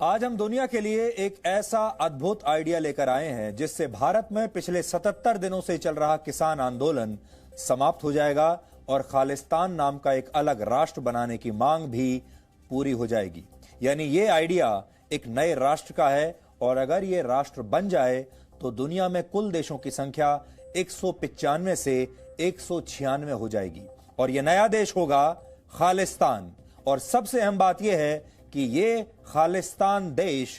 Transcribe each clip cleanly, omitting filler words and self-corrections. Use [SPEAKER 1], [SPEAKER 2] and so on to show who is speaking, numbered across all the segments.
[SPEAKER 1] आज हम दुनिया के लिए एक ऐसा अद्भुत आइडिया लेकर आए हैं जिससे भारत में पिछले 77 दिनों से चल रहा किसान आंदोलन समाप्त हो जाएगा और खालिस्तान नाम का एक अलग राष्ट्र बनाने की मांग भी पूरी हो जाएगी। यानी ये आइडिया एक नए राष्ट्र का है और अगर ये राष्ट्र बन जाए तो दुनिया में कुल देशों की संख्या 195 से 196 हो जाएगी और यह नया देश होगा खालिस्तान। और सबसे अहम बात यह है कि ये खालिस्तान देश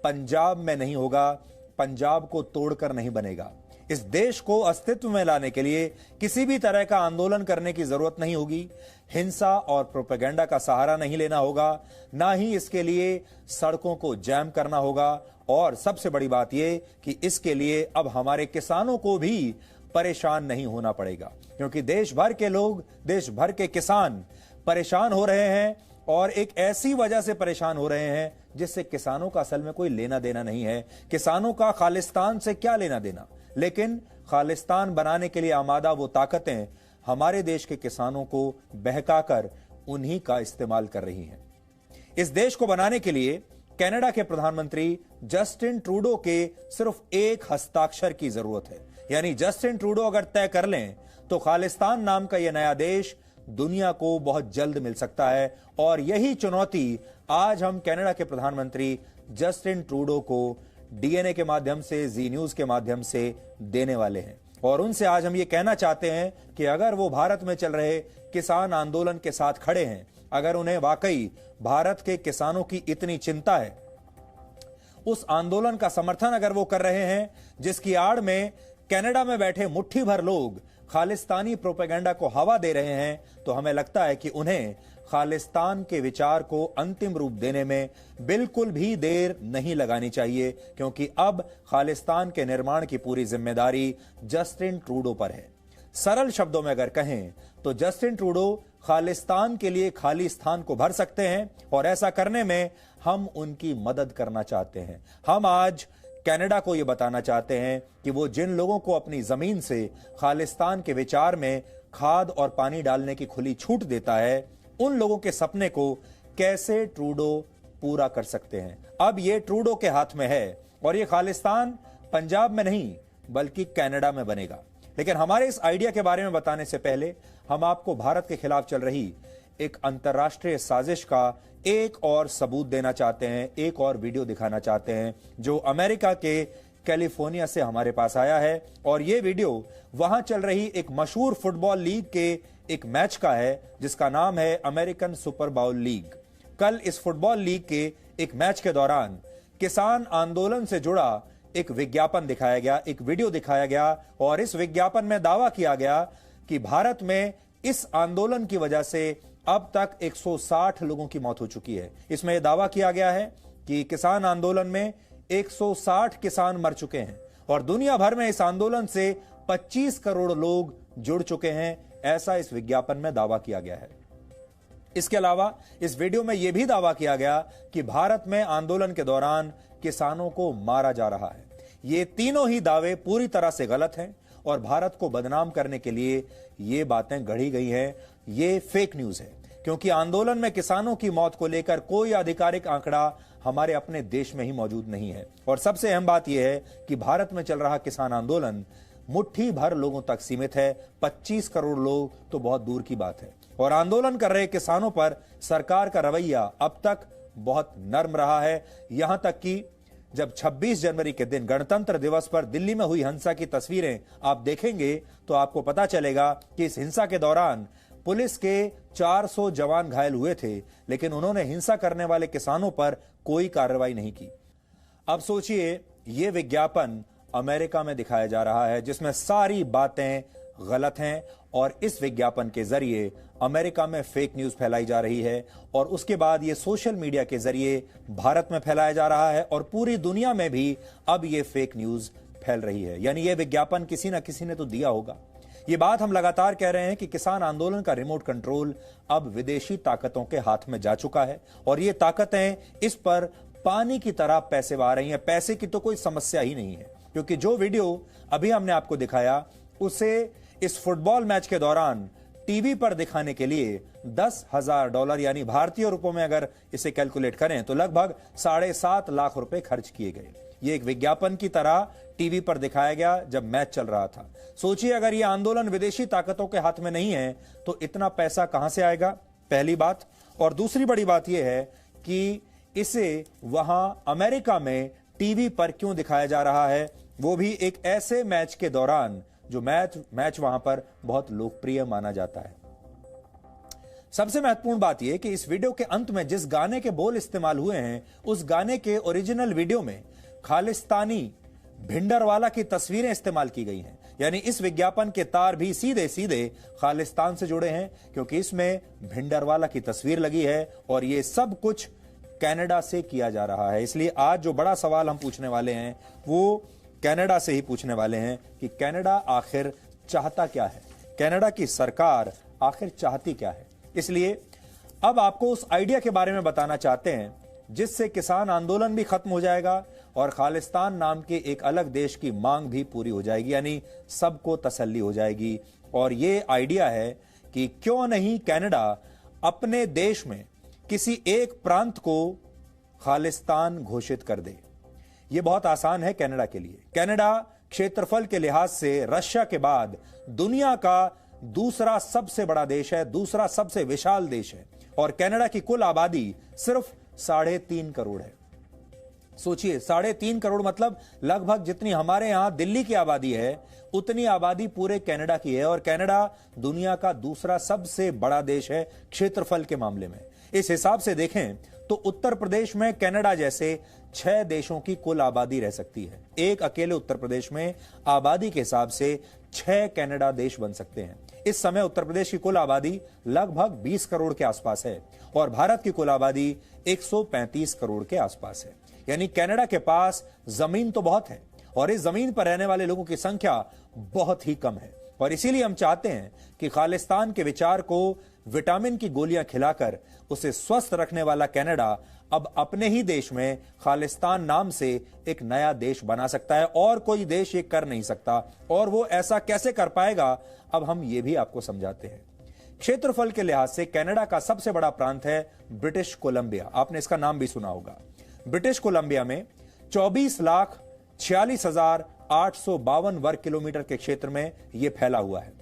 [SPEAKER 1] पंजाब में नहीं होगा, पंजाब को तोड़कर नहीं बनेगा। इस देश को अस्तित्व में लाने के लिए किसी भी तरह का आंदोलन करने की जरूरत नहीं होगी, हिंसा और प्रोपेगेंडा का सहारा नहीं लेना होगा, ना ही इसके लिए सड़कों को जैम करना होगा। और सबसे बड़ी बात यह कि इसके लिए अब हमारे किसानों को भी परेशान नहीं होना पड़ेगा, क्योंकि देश भर के लोग, देश भर के किसान परेशान हो रहे हैं और एक ऐसी वजह से परेशान हो रहे हैं जिससे किसानों का असल में कोई लेना देना नहीं है। किसानों का खालिस्तान से क्या लेना देना, लेकिन खालिस्तान बनाने के लिए आमादा वो ताकतें हमारे देश के किसानों को बहकाकर उन्हीं का इस्तेमाल कर रही हैं। इस देश को बनाने के लिए कनाडा के प्रधानमंत्री जस्टिन ट्रूडो के सिर्फ एक हस्ताक्षर की जरूरत है। यानी जस्टिन ट्रूडो अगर तय कर लें तो खालिस्तान नाम का यह नया देश दुनिया को बहुत जल्द मिल सकता है। और यही चुनौती आज हम कनाडा के प्रधानमंत्री जस्टिन ट्रूडो को डीएनए के माध्यम से, जी न्यूज के माध्यम से देने वाले हैं। और उनसे आज हम ये कहना चाहते हैं कि अगर वो भारत में चल रहे किसान आंदोलन के साथ खड़े हैं, अगर उन्हें वाकई भारत के किसानों की इतनी चिंता है, उस आंदोलन का समर्थन अगर वो कर रहे हैं जिसकी आड़ में कनाडा में बैठे मुट्ठी भर लोग खालिस्तानी प्रोपेगेंडा को हवा दे रहे हैं, तो हमें लगता है कि उन्हें खालिस्तान के विचार को अंतिम रूप देने में बिल्कुल भी देर नहीं लगानी चाहिए, क्योंकि अब खालिस्तान के निर्माण की पूरी जिम्मेदारी जस्टिन ट्रूडो पर है। सरल शब्दों में अगर कहें तो जस्टिन ट्रूडो खालिस्तान के लिए खाली स्थान को भर सकते हैं और ऐसा करने में हम उनकी मदद करना चाहते हैं। हम आज कनाडा को यह बताना चाहते हैं कि वो जिन लोगों को अपनी जमीन से खालिस्तान के विचार में खाद और पानी डालने की खुली छूट देता है, उन लोगों के सपने को कैसे ट्रूडो पूरा कर सकते हैं। अब ये ट्रूडो के हाथ में है और ये खालिस्तान पंजाब में नहीं बल्कि कनाडा में बनेगा। लेकिन हमारे इस आइडिया के बारे में बताने से पहले हम आपको भारत के खिलाफ चल रही एक अंतर्राष्ट्रीय साजिश का एक और सबूत देना चाहते हैं, एक और वीडियो दिखाना चाहते हैं जो अमेरिका के कैलिफोर्निया से हमारे पास आया है। और यह वीडियो वहां चल रही एक मशहूर फुटबॉल लीग के एक मैच का है जिसका नाम है अमेरिकन सुपर बाउल लीग। कल इस फुटबॉल लीग के एक मैच के दौरान किसान आंदोलन से जुड़ा एक विज्ञापन दिखाया गया, एक वीडियो दिखाया गया और इस विज्ञापन में दावा किया गया कि भारत में इस आंदोलन की वजह से अब तक 160 लोगों की मौत हो चुकी है। इसमें यह दावा किया गया है कि किसान आंदोलन में 160 किसान मर चुके हैं और दुनिया भर में इस आंदोलन से 25 करोड़ लोग जुड़ चुके हैं, ऐसा इस विज्ञापन में दावा किया गया है। इसके अलावा इस वीडियो में यह भी दावा किया गया कि भारत में आंदोलन के दौरान किसानों को मारा जा रहा है। ये तीनों ही दावे पूरी तरह से गलत हैं और भारत को बदनाम करने के लिए ये बातें गढ़ी गई हैं। ये फेक न्यूज है, क्योंकि आंदोलन में किसानों की मौत को लेकर कोई आधिकारिक आंकड़ा हमारे अपने देश में ही मौजूद नहीं है। और सबसे अहम बात यह है कि भारत में चल रहा किसान आंदोलन मुट्ठी भर लोगों तक सीमित है, 25 करोड़ लोग तो बहुत दूर की बात है। और आंदोलन कर रहे किसानों पर सरकार का रवैया अब तक बहुत नर्म रहा है। यहां तक कि जब 26 जनवरी के दिन गणतंत्र दिवस पर दिल्ली में हुई हिंसा की तस्वीरें आप देखेंगे तो आपको पता चलेगा कि इस हिंसा के दौरान पुलिस के 400 जवान घायल हुए थे, लेकिन उन्होंने हिंसा करने वाले किसानों पर कोई कार्रवाई नहीं की। अब सोचिए, यह विज्ञापन अमेरिका में दिखाया जा रहा है जिसमें सारी बातें गलत हैं और इस विज्ञापन के जरिए अमेरिका में फेक न्यूज फैलाई जा रही है और उसके बाद यह सोशल मीडिया के जरिए भारत में फैलाया जा रहा है और पूरी दुनिया में भी अब यह फेक न्यूज फैल रही है। यानी यह विज्ञापन किसी ना किसी ने तो दिया होगा। यह बात हम लगातार कह रहे हैं कि किसान आंदोलन का रिमोट कंट्रोल अब विदेशी ताकतों के हाथ में जा चुका है और ये ताकतें इस पर पानी की तरह पैसे बहा रही हैं। पैसे की तो कोई समस्या ही नहीं है, क्योंकि जो वीडियो अभी हमने आपको दिखाया उसे इस फुटबॉल मैच के दौरान टीवी पर दिखाने के लिए $10,000 यानी भारतीय रुपयों में अगर इसे कैलकुलेट करें तो लगभग 7.5 लाख रुपए खर्च किए गए। ये एक विज्ञापन की तरह टीवी पर दिखाया गया जब मैच चल रहा था। सोचिए अगर यह आंदोलन विदेशी ताकतों के हाथ में नहीं है तो इतना पैसा कहां से आएगा, पहली बात। और दूसरी बड़ी बात यह है कि इसे वहां अमेरिका में टीवी पर क्यों दिखाया जा रहा है, वो भी एक ऐसे मैच के दौरान जो मैच वहां पर बहुत लोकप्रिय माना जाता है। सबसे महत्वपूर्ण बात यह कि इस वीडियो के अंत में जिस गाने के बोल इस्तेमाल हुए हैं उस गाने के ओरिजिनल वीडियो में खालिस्तानी भिंडरवाला की तस्वीरें इस्तेमाल की गई हैं। यानी इस विज्ञापन के तार भी सीधे सीधे खालिस्तान से जुड़े हैं क्योंकि इसमें भिंडरवाला की तस्वीर लगी है और यह सब कुछ कनाडा से किया जा रहा है। इसलिए आज जो बड़ा सवाल हम पूछने वाले हैं वो कनाडा से ही पूछने वाले हैं कि कनाडा आखिर चाहता क्या है, कनाडा की सरकार आखिर चाहती क्या है। इसलिए अब आपको उस आइडिया के बारे में बताना चाहते हैं जिससे किसान आंदोलन भी खत्म हो जाएगा और खालिस्तान नाम के एक अलग देश की मांग भी पूरी हो जाएगी, यानी सबको तसल्ली हो जाएगी। और ये आइडिया है कि क्यों नहीं कनाडा अपने देश में किसी एक प्रांत को खालिस्तान घोषित कर दे। यह बहुत आसान है कनाडा के लिए। कनाडा क्षेत्रफल के लिहाज से रशिया के बाद दुनिया का दूसरा सबसे बड़ा देश है, दूसरा सबसे विशाल देश है और कनाडा की कुल आबादी सिर्फ 3.5 करोड़ है। सोचिए 3.5 करोड़ मतलब लगभग जितनी हमारे यहां दिल्ली की आबादी है उतनी आबादी पूरे कनाडा की है और कनाडा दुनिया का दूसरा सबसे बड़ा देश है क्षेत्रफल के मामले में। इस हिसाब से देखें तो उत्तर प्रदेश में कनाडा जैसे 6 देशों की कुल आबादी रह सकती है। एक अकेले उत्तर प्रदेश में आबादी के हिसाब से 6 कनाडा देश बन सकते हैं। इस समय उत्तर प्रदेश की कुल आबादी लगभग 20 करोड़ के आसपास है और भारत की कुल आबादी 135 करोड़ के आसपास है। यानी कनाडा के पास जमीन तो बहुत है और इस जमीन पर रहने वाले लोगों की संख्या बहुत ही कम है और इसीलिए हम चाहते हैं कि खालिस्तान के विचार को विटामिन की गोलियां खिलाकर उसे स्वस्थ रखने वाला कनाडा अब अपने ही देश में खालिस्तान नाम से एक नया देश बना सकता है और कोई देश ये कर नहीं सकता। और वो ऐसा कैसे कर पाएगा अब हम ये भी आपको समझाते हैं। क्षेत्रफल के लिहाज से कनाडा का सबसे बड़ा प्रांत है ब्रिटिश कोलंबिया, आपने इसका नाम भी सुना होगा। ब्रिटिश कोलंबिया में 24,46,852 वर्ग किलोमीटर के क्षेत्र में यह फैला हुआ है,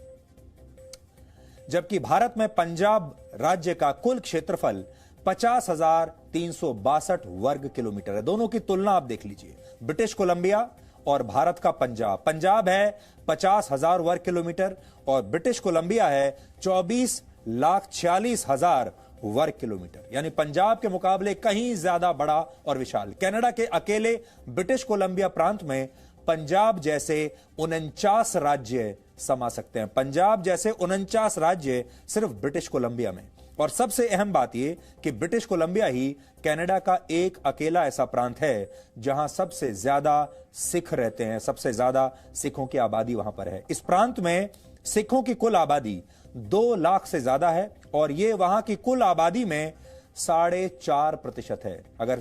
[SPEAKER 1] जबकि भारत में पंजाब राज्य का कुल क्षेत्रफल 50,362 वर्ग किलोमीटर है। दोनों की तुलना आप देख लीजिए, ब्रिटिश कोलंबिया और भारत का पंजाब। पंजाब है 50,000 वर्ग किलोमीटर और ब्रिटिश कोलंबिया है 24,46,000 वर्ग किलोमीटर, यानी पंजाब के मुकाबले कहीं ज्यादा बड़ा और विशाल। कनाडा के अकेले ब्रिटिश कोलंबिया प्रांत में पंजाब जैसे 49 राज्य समा सकते हैं। पंजाब जैसे 49 राज्य सिर्फ ब्रिटिश कोलंबिया में। और सबसे अहम बात यह कि ब्रिटिश कोलंबिया ही कनाडा का एक अकेला ऐसा प्रांत है जहां सबसे ज्यादा सिख रहते हैं, सबसे ज्यादा सिखों की आबादी वहां पर है। इस प्रांत में सिखों की कुल आबादी 2 लाख से ज्यादा है और यह वहां की कुल आबादी में 4.5% है। अगर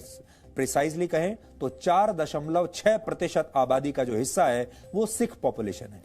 [SPEAKER 1] प्रिसाइजली कहें तो 4.6% आबादी का जो हिस्सा है वो सिख पॉपुलेशन है।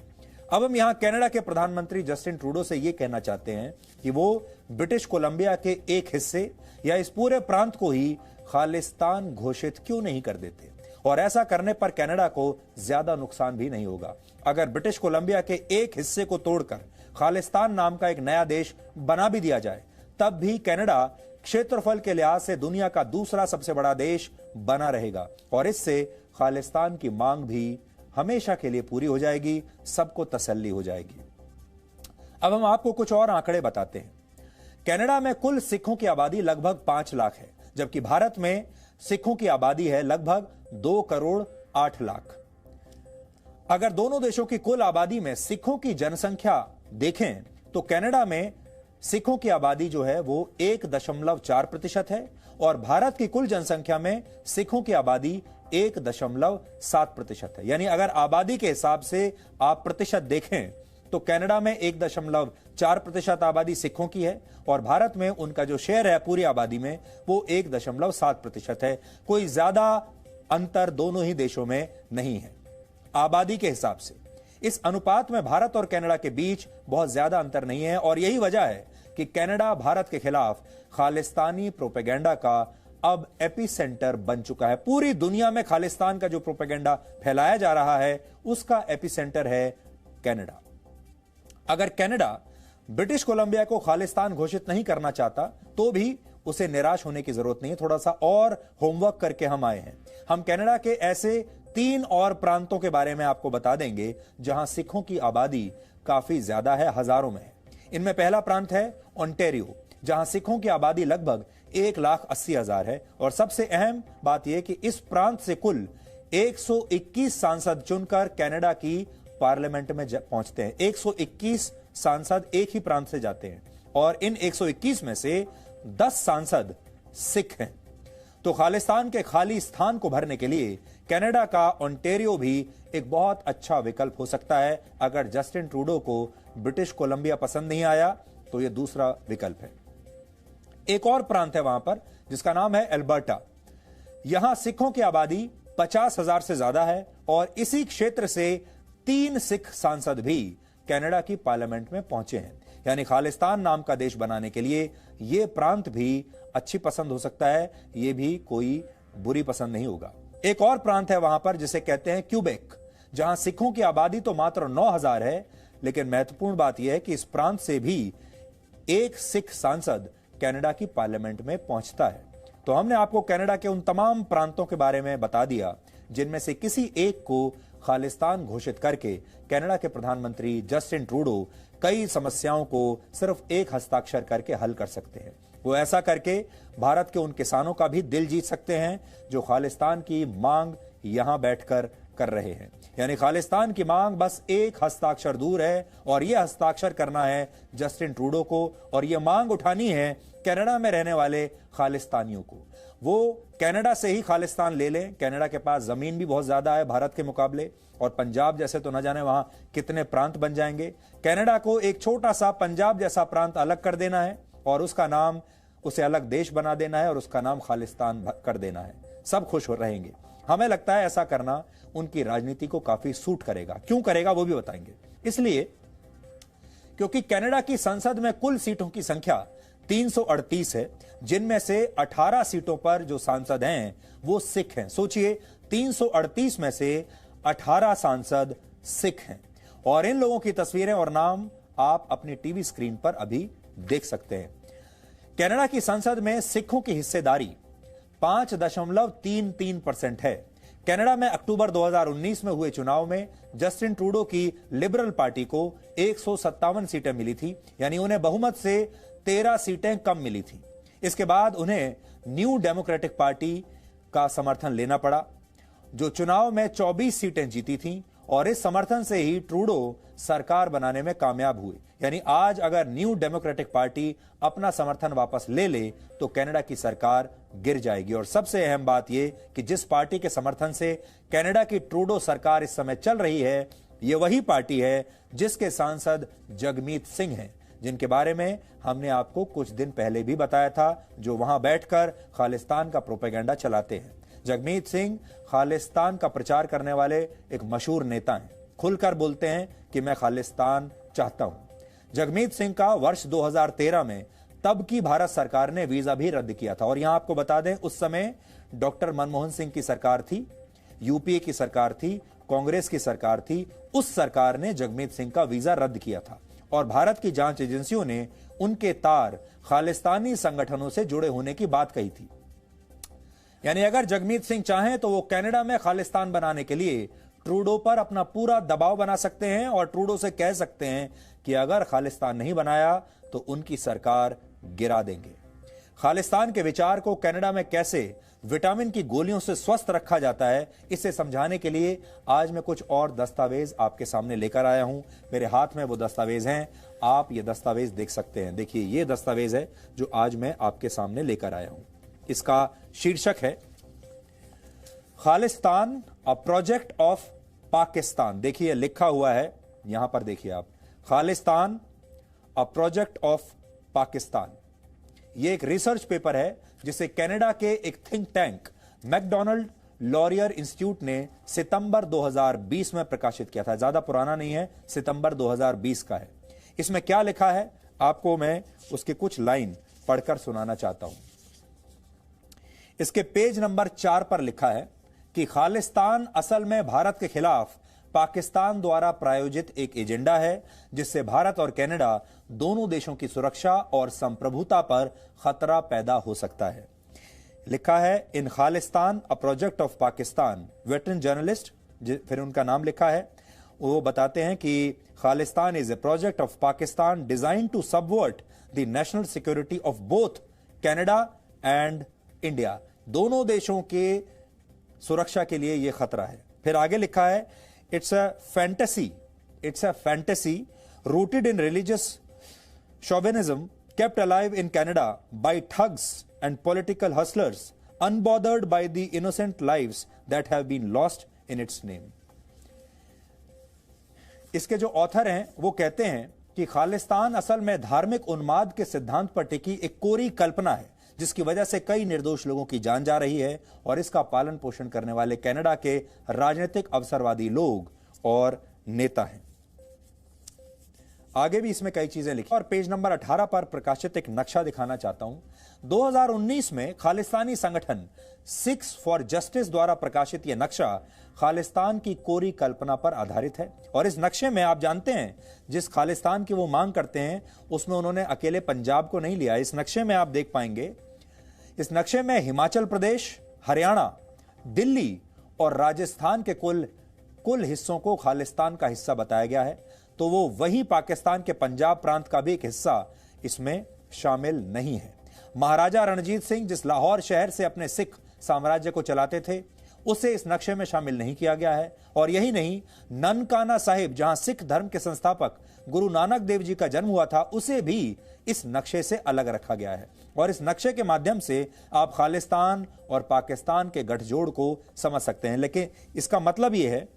[SPEAKER 1] अब हम यहां कनाडा के प्रधानमंत्री जस्टिन ट्रूडो से यह कहना चाहते हैं कि वो ब्रिटिश कोलंबिया के एक हिस्से या इस पूरे प्रांत को ही खालिस्तान घोषित क्यों नहीं कर देते, और ऐसा करने पर कनाडा को ज्यादा नुकसान भी नहीं होगा। अगर ब्रिटिश कोलंबिया के एक हिस्से को तोड़कर खालिस्तान नाम का एक नया देश बना भी दिया जाए तब भी कनाडा क्षेत्रफल के लिहाज से दुनिया का दूसरा सबसे बड़ा देश बना रहेगा और इससे खालिस्तान की मांग भी हमेशा के लिए पूरी हो जाएगी, सबको तसल्ली हो जाएगी। अब हम आपको कुछ और आंकड़े बताते हैं। कनाडा में कुल सिखों की आबादी लगभग 5 लाख है, जबकि भारत में सिखों की आबादी है लगभग 2 करोड़ 8 लाख। अगर दोनों देशों की कुल आबादी में सिखों की जनसंख्या देखें तो कनाडा में सिखों की आबादी जो है वो 1.4% है और भारत की कुल जनसंख्या में सिखों की आबादी 1.7% है। यानी अगर आबादी के हिसाब से आप प्रतिशत देखें तो कनाडा में 1.4% आबादी सिखों की है और भारत में उनका जो शेयर है पूरी आबादी में वो 1.7% है। कोई ज्यादा अंतर दोनों ही देशों में नहीं है आबादी के हिसाब से। इस अनुपात में भारत और कनाडा के बीच बहुत ज्यादा अंतर नहीं है और यही वजह है कि कनाडा भारत के खिलाफ खालिस्तानी प्रोपेगेंडा का अब एपिसेंटर बन चुका है। पूरी दुनिया में खालिस्तान का जो प्रोपेगेंडा फैलाया जा रहा है उसका एपिसेंटर है कनाडा। अगर कनाडा ब्रिटिश कोलंबिया को खालिस्तान घोषित नहीं करना चाहता तो भी उसे निराश होने की जरूरत नहीं है। थोड़ा सा और होमवर्क करके हम आए हैं। हम कनाडा के ऐसे 3 और प्रांतों के बारे में आपको बता देंगे जहां सिखों की आबादी काफी ज्यादा है, हजारों में है। इनमें पहला प्रांत है ओंटारियो, जहां सिखों की आबादी लगभग 1,80,000 है और सबसे अहम बात यह कि इस प्रांत से कुल 121 सांसद चुनकर कनाडा की पार्लियामेंट में पहुंचते हैं। 121 सांसद एक ही प्रांत से जाते हैं और इन 121 में से 10 सांसद सिख हैं। तो खालिस्तान के खाली स्थान को भरने के लिए कनाडा का ओंटारियो भी एक बहुत अच्छा विकल्प हो सकता है। अगर जस्टिन ट्रूडो को ब्रिटिश कोलंबिया पसंद नहीं आया तो यह दूसरा विकल्प है। एक और प्रांत है वहां पर जिसका नाम है अल्बर्टा। यहां सिखों की आबादी 50,000 से ज्यादा है और इसी क्षेत्र से 3 सिख सांसद भी कनाडा की पार्लियामेंट में पहुंचे हैं। यानी खालिस्तान नाम का देश बनाने के लिए यह प्रांत भी अच्छी पसंद हो सकता है, यह भी कोई बुरी पसंद नहीं होगा। एक और प्रांत है वहां पर जिसे कहते हैं क्यूबेक, जहां सिखों की आबादी तो मात्र 9,000 है, लेकिन महत्वपूर्ण बात यह है कि इस प्रांत से भी एक सिख सांसद कनाडा की पार्लियामेंट में पहुंचता है। तो हमने आपको कनाडा के उन तमाम प्रांतों के बारे में बता दिया जिनमें से किसी एक को खालिस्तान घोषित करके कनाडा के प्रधानमंत्री जस्टिन ट्रूडो कई समस्याओं को सिर्फ एक हस्ताक्षर करके हल कर सकते हैं। वो ऐसा करके भारत के उन किसानों का भी दिल जीत सकते हैं जो खालिस्तान की मांग यहां बैठकर कर रहे हैं। यानी खालिस्तान की मांग बस एक हस्ताक्षर दूर है और यह हस्ताक्षर करना है जस्टिन ट्रूडो को और यह मांग उठानी है कनाडा में रहने वाले खालिस्तानियों को। वो कनाडा से ही खालिस्तान ले लें। कनाडा के पास जमीन भी बहुत ज्यादा है भारत के मुकाबले और पंजाब जैसे तो न जाने वहां कितने प्रांत बन जाएंगे। कनाडा को एक छोटा सा पंजाब जैसा प्रांत अलग कर देना है और उसका नाम, उसे अलग देश बना देना है और उसका नाम खालिस्तान कर देना है। सब खुश हो रहेंगे। हमें लगता है ऐसा करना उनकी राजनीति को काफी सूट करेगा। क्यों करेगा वो भी बताएंगे। इसलिए क्योंकि कनाडा की संसद में कुल सीटों की संख्या 338 है, जिनमें से 18 सीटों पर जो सांसद हैं वो सिख हैं। सोचिए 338 में से 18 सांसद सिख हैं और इन लोगों की तस्वीरें और नाम आप अपनी टीवी स्क्रीन पर अभी देख सकते हैं। कनाडा की संसद में सिखों की हिस्सेदारी 5.33% है। कनाडा में अक्टूबर 2019 में हुए चुनाव में जस्टिन ट्रूडो की लिबरल पार्टी को 157 सीटें मिली थी, यानी उन्हें बहुमत से 13 सीटें कम मिली थी। इसके बाद उन्हें न्यू डेमोक्रेटिक पार्टी का समर्थन लेना पड़ा जो चुनाव में 24 सीटें जीती थीं और इस समर्थन से ही ट्रूडो सरकार बनाने में कामयाब हुए। यानी आज अगर न्यू डेमोक्रेटिक पार्टी अपना समर्थन वापस ले ले तो कनाडा की सरकार गिर जाएगी। और सबसे अहम बात यह कि जिस पार्टी के समर्थन से कनाडा की ट्रूडो सरकार इस समय चल रही है, यह वही पार्टी है जिसके सांसद जगमीत सिंह हैं, जिनके बारे में हमने आपको कुछ दिन पहले भी बताया था, जो वहां बैठकर खालिस्तान का प्रोपेगेंडा चलाते हैं। जगमीत सिंह खालिस्तान का प्रचार करने वाले एक मशहूर नेता हैं। खुलकर बोलते हैं कि मैं खालिस्तान चाहता हूं। जगमीत सिंह का वर्ष 2013 में तब की भारत सरकार ने वीजा भी रद्द किया था और यहां आपको बता दें उस समय डॉक्टर मनमोहन सिंह की सरकार थी, यूपीए की सरकार थी, कांग्रेस की सरकार थी। उस सरकार ने जगमीत सिंह का वीजा रद्द किया था और भारत की जांच एजेंसियों ने उनके तार खालिस्तानी संगठनों से जुड़े होने की बात कही थी। यानी अगर जगमीत सिंह चाहें तो वो कनाडा में खालिस्तान बनाने के लिए ट्रूडो पर अपना पूरा दबाव बना सकते हैं और ट्रूडो से कह सकते हैं कि अगर खालिस्तान नहीं बनाया तो उनकी सरकार गिरा देंगे। खालिस्तान के विचार को कनाडा में कैसे विटामिन की गोलियों से स्वस्थ रखा जाता है, इसे समझाने के लिए आज मैं कुछ और दस्तावेज आपके सामने लेकर आया हूं। मेरे हाथ में वो दस्तावेज हैं, आप ये दस्तावेज देख सकते हैं। देखिए ये दस्तावेज है जो आज मैं आपके सामने लेकर आया हूं। इसका शीर्षक है Khalistan a project of Pakistan. देखिए लिखा हुआ है यहां पर, देखिए आप, Khalistan a project of Pakistan. यह एक रिसर्च पेपर है जिसे कनाडा के एक think tank Macdonald Laurier Institute ने सितंबर 2020 में प्रकाशित किया था। ज्यादा पुराना नहीं है, सितंबर 2020 का है। इसमें क्या लिखा है आपको मैं उसके कुछ लाइन पढ़कर सुनाना चाहता हूं। इसके पेज नंबर 4 पर लिखा है कि खालिस्तान असल में भारत के खिलाफ पाकिस्तान द्वारा प्रायोजित एक एजेंडा है जिससे भारत और कनाडा दोनों देशों की सुरक्षा और संप्रभुता पर खतरा पैदा हो सकता है। लिखा है in Khalistan a project of Pakistan. Veteran journalist फिर उनका नाम लिखा है, वो बताते हैं कि Khalistan is a project of Pakistan designed to subvert the national security of both Canada and India. दोनों देशों के सुरक्षा के लिए यह खतरा है। फिर आगे लिखा है it's a fantasy rooted in religious chauvinism kept alive in Canada by thugs and political hustlers, unbothered by the innocent lives that have been lost in its name. इसके जो ऑथर हैं वो कहते हैं कि खालिस्तान असल में धार्मिक उन्माद के सिद्धांत पर टिकी एक कोरी कल्पना है जिसकी वजह से कई निर्दोष लोगों की जान जा रही है और इसका पालन पोषण करने वाले कनाडा के राजनीतिक अवसरवादी लोग और नेता हैं। आगे भी इसमें कई चीजें लिखी और पेज नंबर 18 पर प्रकाशित एक नक्शा दिखाना चाहता हूं। 2019 में खालिस्तानी संगठन सिक्स फॉर जस्टिस द्वारा प्रकाशित यह नक्शा खालिस्तान की कोरी कल्पना पर आधारित है और इस नक्शे में आप जानते हैं जिस खालिस्तान की वो मांग करते हैं उसमें उन्होंने अकेले पंजाब को नहीं लिया। इस नक्शे में आप देख पाएंगे, इस नक्शे में हिमाचल प्रदेश, हरियाणा, दिल्ली और राजस्थान के कुल हिस्सों को खालिस्तान का हिस्सा बताया गया है। तो वो वही पाकिस्तान के पंजाब प्रांत का भी एक हिस्सा इसमें शामिल नहीं है। महाराजा रणजीत सिंह जिस लाहौर शहर से अपने सिख साम्राज्य को चलाते थे उसे इस नक्शे में शामिल नहीं किया गया है। और यही नहीं, ननकाना साहिब जहां सिख धर्म के संस्थापक गुरु नानक देव जी का जन्म हुआ था उसे भी इस नक्शे से अलग रखा गया है। और इस नक्शे के माध्यम से आप खालिस्तान और पाकिस्तान के गठजोड़ को समझ सकते हैं। लेकिन इसका मतलब यह है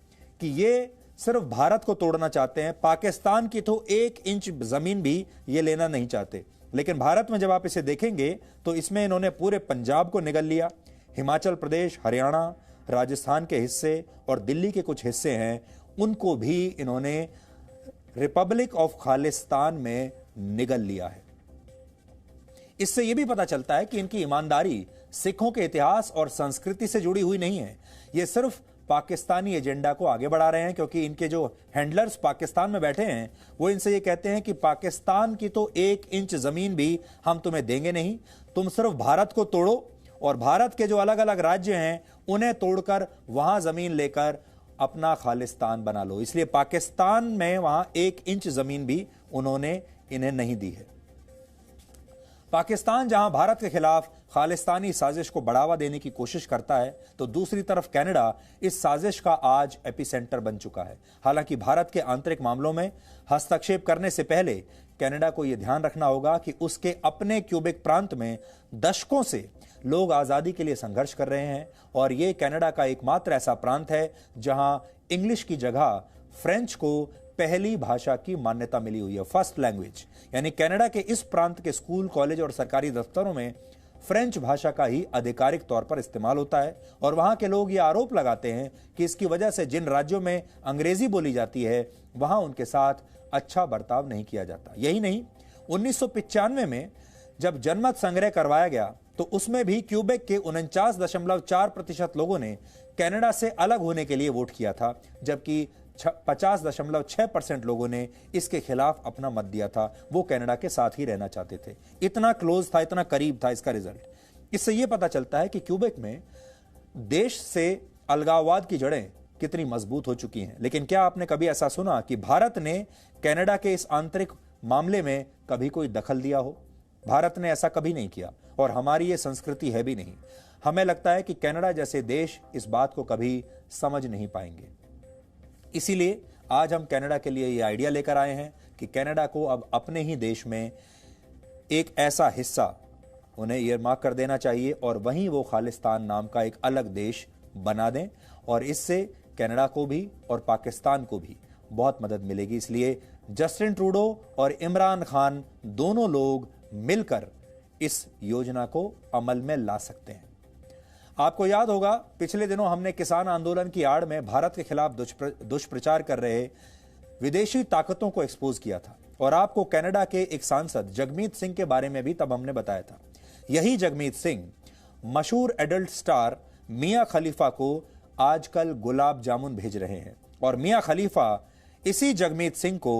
[SPEAKER 1] कि ये सिर्फ भारत को तोड़ना चाहते हैं, पाकिस्तान की तो 1 इंच जमीन भी ये लेना नहीं चाहते। लेकिन भारत में जब आप इसे देखेंगे तो इसमें इन्होंने पूरे पंजाब को निगल लिया, हिमाचल प्रदेश, हरियाणा, राजस्थान के हिस्से और दिल्ली के कुछ हिस्से हैं उनको भी इन्होंने रिपब्लिक ऑफ खालिस्तान में निगल लिया है। इससे यह भी पता चलता है कि इनकी ईमानदारी सिखों के इतिहास और संस्कृति से जुड़ी हुई नहीं है, ये सिर्फ पाकिस्तानी एजेंडा को आगे बढ़ा रहे हैं। क्योंकि इनके जो हैंडलर्स पाकिस्तान में बैठे हैं वो इनसे ये कहते हैं कि पाकिस्तान की तो 1 इंच जमीन भी हम तुम्हें देंगे नहीं, तुम सिर्फ भारत को तोड़ो और भारत के जो अलग अलग राज्य हैं उन्हें तोड़कर वहां जमीन लेकर अपना खालिस्तान बना लो। इसलिए पाकिस्तान में वहां 1 इंच जमीन भी उन्होंने इन्हें नहीं दी है। पाकिस्तान जहां भारत के खिलाफ खालिस्तानी साजिश को बढ़ावा देने की कोशिश करता है तो दूसरी तरफ कनाडा इस साजिश का आज एपिसेंटर बन चुका है। हालांकि भारत के आंतरिक मामलों में हस्तक्षेप करने से पहले कनाडा को यह ध्यान रखना होगा कि उसके अपने क्यूबेक प्रांत में दशकों से लोग आजादी के लिए संघर्ष कर रहे हैं और यह कनाडा का एकमात्र ऐसा प्रांत है जहां इंग्लिश की जगह फ्रेंच को पहली भाषा की मान्यता मिली हुई है, फर्स्ट लैंग्वेज। यानी कनाडा के इस प्रांत के स्कूल, कॉलेज और सरकारी दफ्तरों में फ्रेंच भाषा का ही आधिकारिक तौर पर इस्तेमाल होता है। और वहां के लोग यह आरोप लगाते हैं कि इसकी वजह से जिन राज्यों में अंग्रेजी बोली जाती है वहां उनके साथ अच्छा बर्ताव नहीं किया जाता। यही नहीं, 1995 में जब जनमत संग्रह करवाया गया तो उसमें भी क्यूबेक के 49.4% लोगों ने कनाडा से अलग होने के लिए वोट किया था, जबकि 50.6% लोगों ने इसके खिलाफ अपना मत दिया था। वो कनाडा के साथ ही रहना चाहते थे। इतना क्लोज था, इतना करीब था इसका रिजल्ट। इससे यह पता चलता है कि क्यूबेक में देश से अलगाववाद की जड़ें कितनी मजबूत हो चुकी हैं। लेकिन क्या आपने कभी ऐसा सुना कि भारत ने कनाडा के इस आंतरिक मामले में कभी कोई दखल दिया हो? भारत ने ऐसा कभी नहीं किया और हमारी ये संस्कृति है भी नहीं। हमें लगता है कि कनाडा जैसे देश इस बात को कभी समझ नहीं पाएंगे। इसीलिए आज हम कनाडा के लिए ये आइडिया लेकर आए हैं कि कनाडा को अब अपने ही देश में एक ऐसा हिस्सा उन्हें ईयरमार्क कर देना चाहिए और वहीं वो खालिस्तान नाम का एक अलग देश बना दें और इससे कनाडा को भी और पाकिस्तान को भी बहुत मदद मिलेगी। इसलिए जस्टिन ट्रूडो और इमरान खान दोनों लोग मिलकर इस योजना को अमल में ला सकते हैं। आपको याद होगा पिछले दिनों हमने किसान आंदोलन की आड़ में भारत के खिलाफ दुष्प्रचार कर रहे विदेशी ताकतों को एक्सपोज किया था और आपको कनाडा के एक सांसद जगमीत सिंह के बारे में भी तब हमने बताया था। यही जगमीत सिंह मशहूर एडल्ट स्टार मियां खलीफा को आजकल गुलाब जामुन भेज रहे हैं और मियां खलीफा इसी जगमीत सिंह को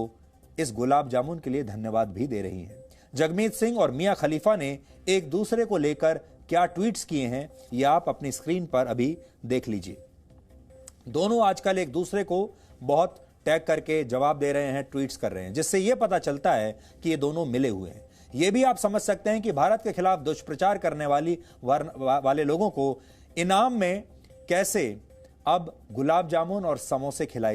[SPEAKER 1] इस गुलाब जामुन के लिए धन्यवाद भी दे रही हैं। जगमीत सिंह और मियां खलीफा ने एक दूसरे को लेकर क्या ट्वीट्स किए हैं यह आप अपनी स्क्रीन पर अभी देख लीजिए। दोनों आजकल एक दूसरे को बहुत टैग करके जवाब दे रहे हैं, ट्वीट्स कर रहे हैं, जिससे यह पता चलता है कि ये दोनों मिले हुए हैं। यह भी आप समझ सकते हैं कि भारत के खिलाफ दुष्प्रचार करने वाले लोगों को इनाम में कैसे अब गुलाब जामुन और समोसे खिलाए